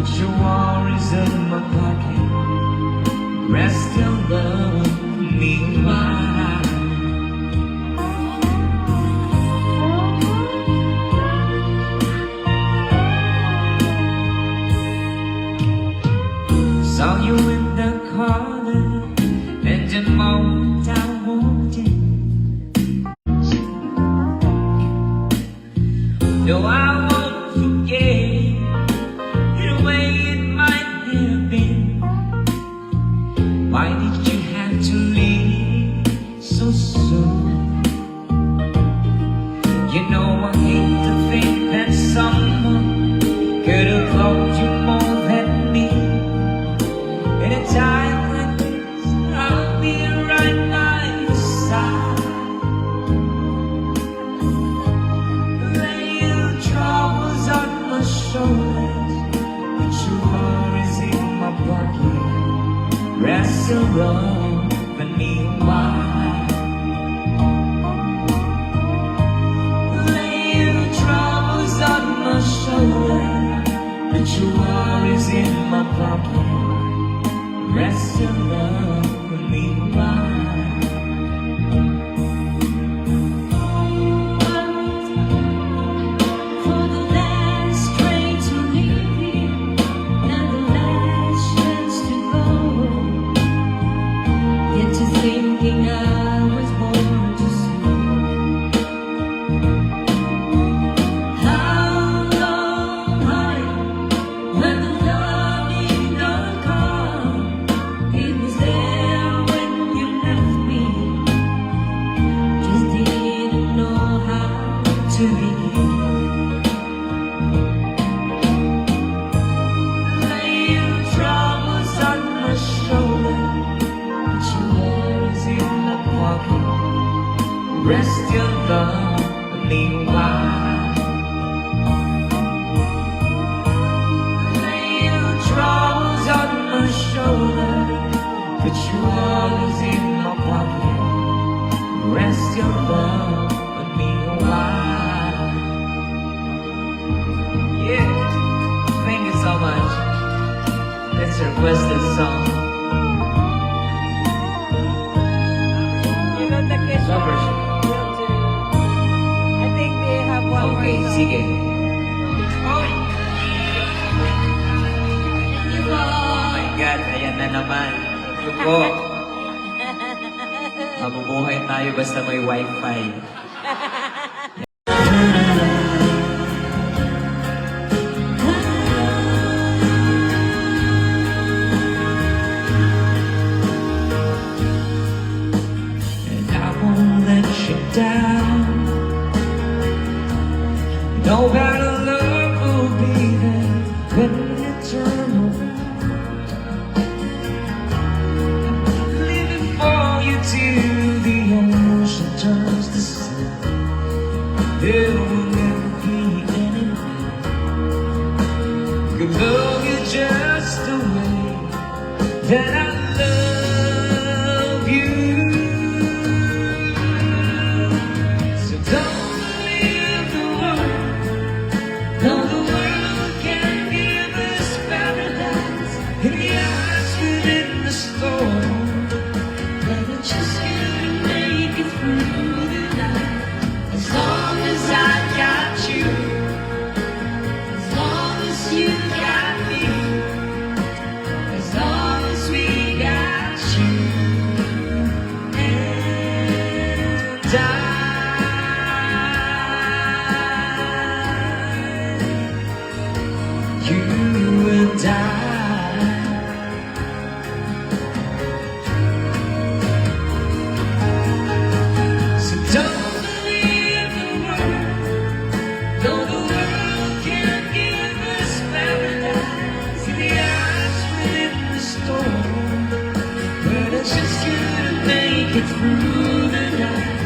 Put your worries in my pocket. Rest your love, meanwhile. Saw you in the corner, and the moment I walked in, no, I won't forget the way it might have been. Why did you have to leave so soon? You know I hate to think that someone could have loved you more than me. In a time like this, I'll be right by your side. Lay your troubles on my shoulders, put your worries in my pocket. Rest around beneath my lay your troubles on my shoulder, put your worries in my pocket. Rest around beneath my for the last train to leave here and the last chance to go. Yet to thinking I was born to see. How long, honey, when the love did not come? It was there when you left me. Just didn't know how to begin. lay your troubles on my shoulder, put your worries in my pocket. Rest your love beneath my lay your troubles on my shoulder, put your worries in my pocket. Rest your love beneath my yeah. Thank you so much. Let's request this song. You know the kids. Lovers. I think they have one Okay, more song. sige. You Oh go. my God, ayan na naman. Ito po. Mabubuhay tayo basta may wifi. And I won't let you down. No better love will be there when you turn around. Living for you till the ocean turns to sand. There will never be any man could love you just the way that I love you. So don't believe the world. No, the world can't give us paradise in the eyes within the storm. But it's just gonna make it through the night. As long as I got you, as long as you got me, as long as we got you and I. You and I. So don't believe the world. No, the world can't give us paradise in the eyes within the storm. But it's just gonna make it through the night.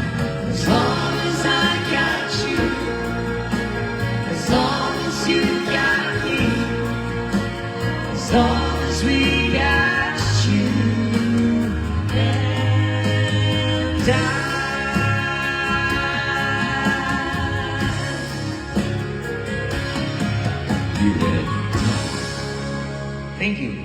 As long as I got you, as long as you got me, As long as we got you and I. You ready? Thank you.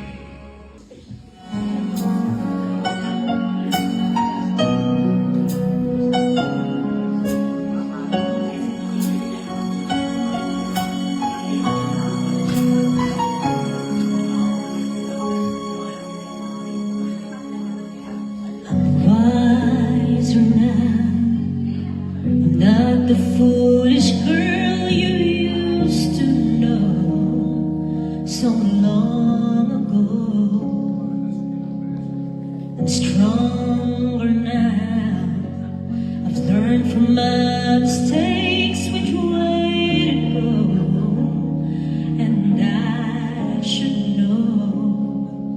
Wiser now, I'm not the foolish girl you used to know so long ago. I'm stronger now. I've learned from my mistakes which way to go, and I should know.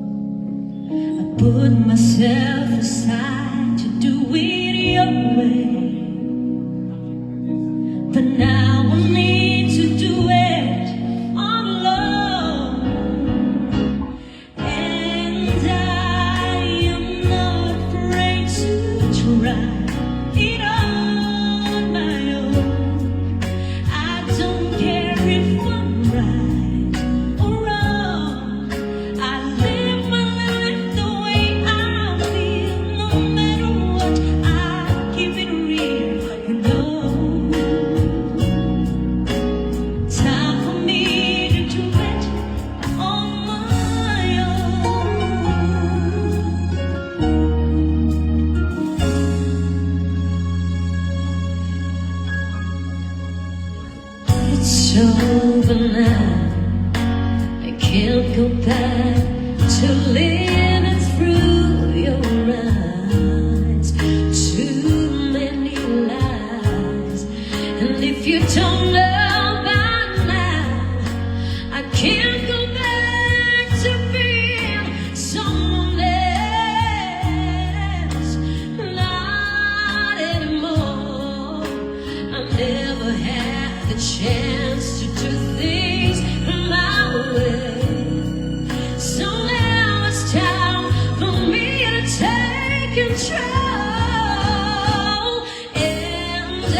I put myself aside to do it your way, but now I need to do it all alone. And I am not afraid to try it on my own. I don't care if I'm right or wrong. I live my life the way I feel, no matter what. I keep it real, you know. Time for me to do it on my own. It's over now. I can't go back to living through your eyes. Too many lies, and if you don't know by now, I can't go back to being someone else. Not anymore. I never had the chance to do things my way. So now it's time for me to take control. And I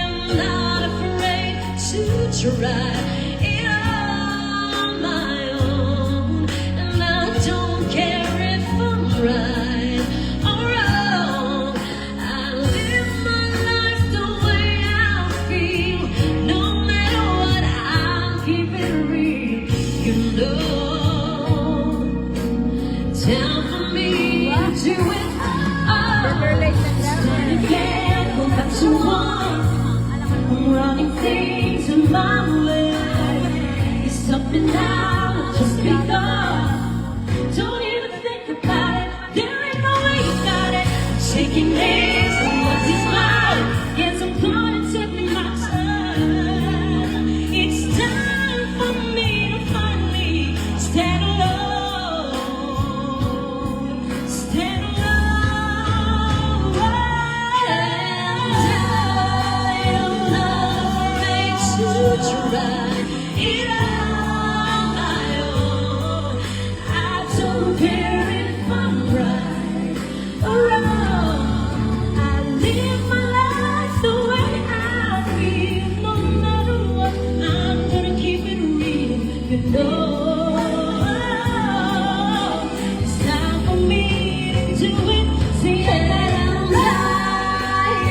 am not afraid to try it on my own. And I don't care if I'm right or wrong. I live my life the way I feel, no matter what. I'll keep it real, you know. Time for me to do it all. Again, go back to one. I'm running things in my way. It's something now, just begun. Don't even think about it. There ain't no way you got it. Shaking hands and what's his mouth. Yes, I'm gonna take my time. It's time for me to finally stand alone. Stand alone. And I am not afraid to try it on my own. I don't care if I'm right or wrong. I live my life the way I feel, no matter what. I'm gonna keep it real, you know. It's time for me to do it. See, I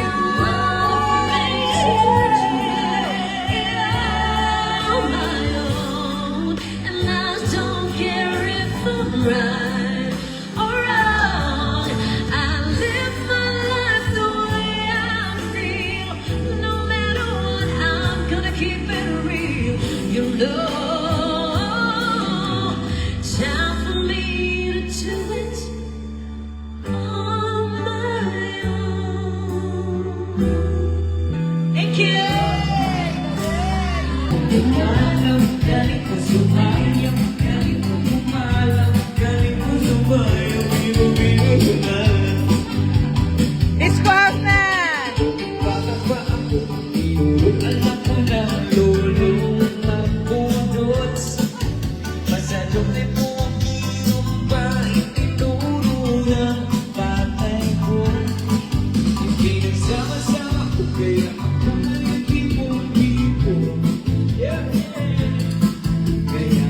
am already to try it on my own. And I don't care if I'm right or wrong. I live my life the way I feel, no matter what. I'm gonna keep it real, you know. Time for me to do it on my own. Thank you. Ikaw galing ko sumayang, galing ko umalang, galing ko sumayang, biro-biro na. Disco off na! Bakit ba ako biro? Alam ko na lolo ang budots. Masyadong di mo ang birong ba itinuro ng patay ko. Pinagsama-sama ko kaya ako na yung tipo-tipo. Yeah. Kaya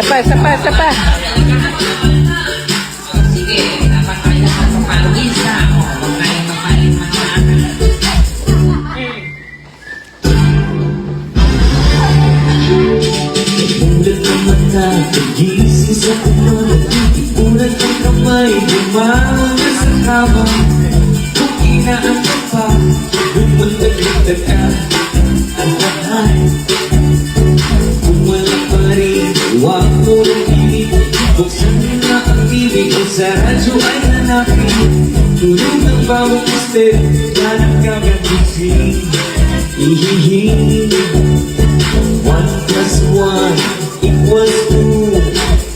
Isa pa, isa pa, isa pa. Sige, dapat tayo sa pagpalugisa. Huwag tayong mapalit mga Ulat ang mata, pagising sa umaga. Ulat ang kamay, bumangon na sa kama. Kung inaantok pa, bumundag-lundag ka. Ang bahay, kung wala pa rin, huwag mo nang pilit. Buksan mo na ang bibig, kung sa radyo ay hanapin. Tulog ng bawat step, parang kagagising. Ihihinig. 1 plus 1 equals 2.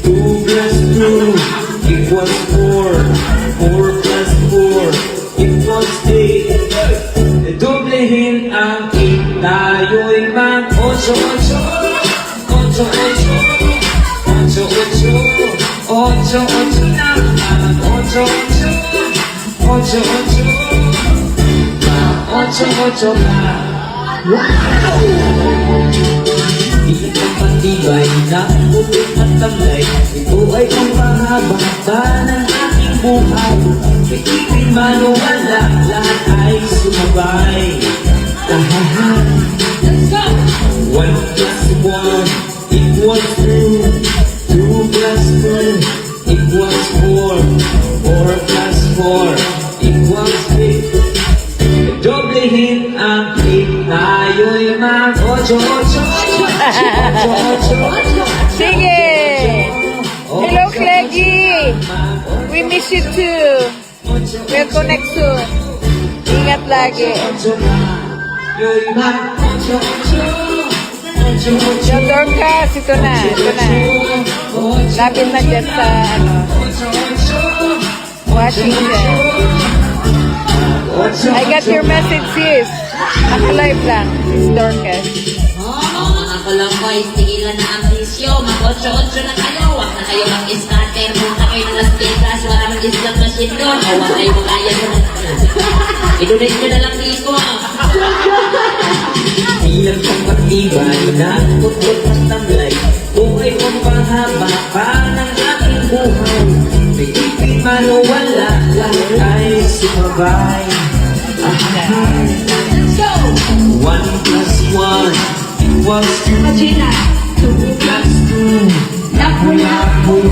2 plus 2 equals 4. 4 plus 4 equals 8. Doblehin ang 8. Tayo'y mag 8, 8. 8, 8. 8, 8. 8, 8 na. 8, 8. 8, 8. 8, 8 na. Di ka patibay na putik at tamlay. Ito ay ang pahaba ng aking buhay. Nagiging manuwala, lahat ay sumabay. Tahahan. 1 plus 1 equals 2. 2 plus 2 equals 4. 4 plus 4 equals 8. Doblehin ang 8. Tayo'y mag 8, 8, 8. Sige! Hello, Cleggy! We miss you too. We'll connect soon. Ingat lagi. Yung Dorcas, ito na. Ito na. Lapit na dyan sa, Washington. I got your message, sis. Naka-live lang, sis Dorcas. Mga kalangkoy, tigilan na ang bisyo. Mag-8-8 na kayo. Huwag na kayo mag-scatter. Punta kayo ng Las Vegas. Wala mang islang machine doon. Huwag kayo magaya sa i-donate nyo na lang dito. Ilang kang matibay na putot at tamlay. Buhay mong pahaba pa ng aking buhay. Nagiging manuwala, lahat ay sumabay. Ahay. 1 plus 1 equals 2. 2 plus 2 lapu-lapu.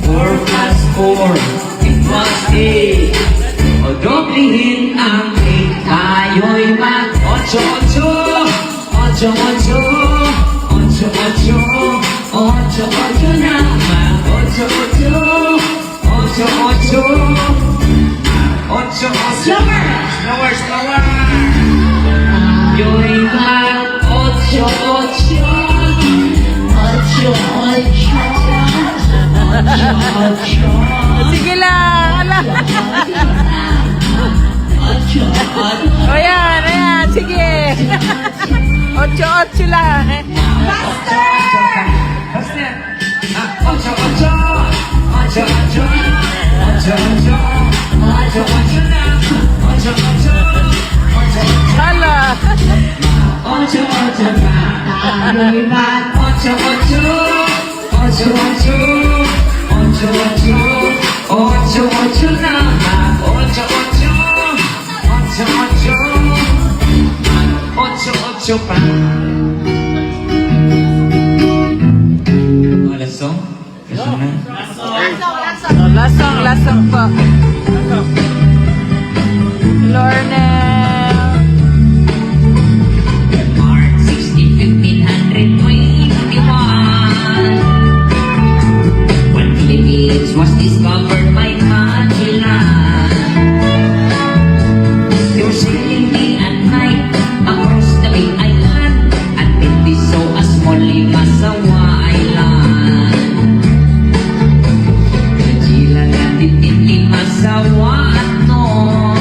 4 plus 4 equals 8. O doblihin ang 8. Tayo'y mag 8, 8. 8, 8. 8, 8. 8, 8 na mag 8, 8. 8, 8. 8, 8. Slower, slower. Yo'y mag 8, 8. Sige lang, ala. O yan, ayan, sige. 8-8 lang. Hala. Lasong? Lasong po. Lornel. March 16, 1521. When Philippines was discovered by Magellan, they were sailing day and night across the big island, and then they saw a small Limasawa Island. Magellan landed in Limasawa at noon.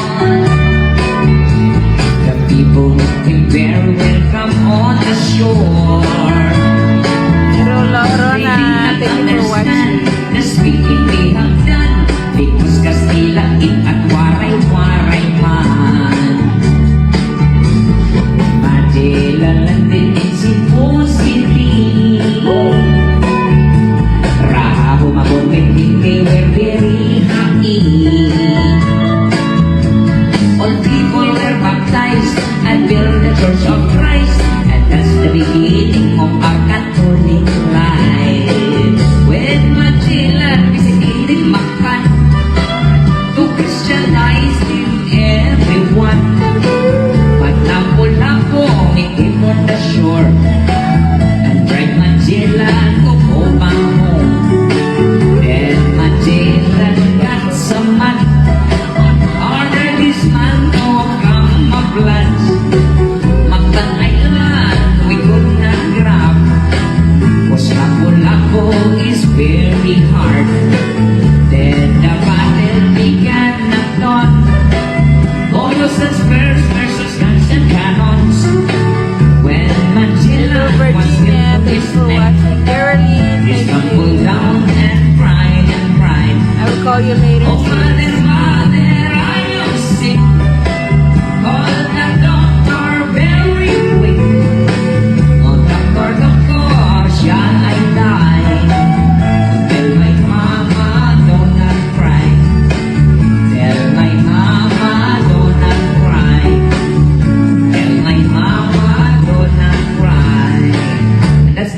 The people looked very welcome on the shore. Rona, thank you for watching. The speaking they have done, because Castilla it at waray-waray man. Magellan landed in Cebu City.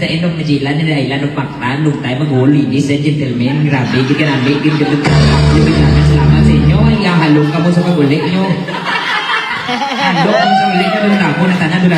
sa end of Magellan and the island of Mactan. Nung tayo mag-huli, ladies and gentlemen. Grabe, hindi ka namin. Salamat sa inyo. Iyahalong ka mo sa pag-uli nyo. Halong ka mo sa uli ka doon na ako. Natanan doon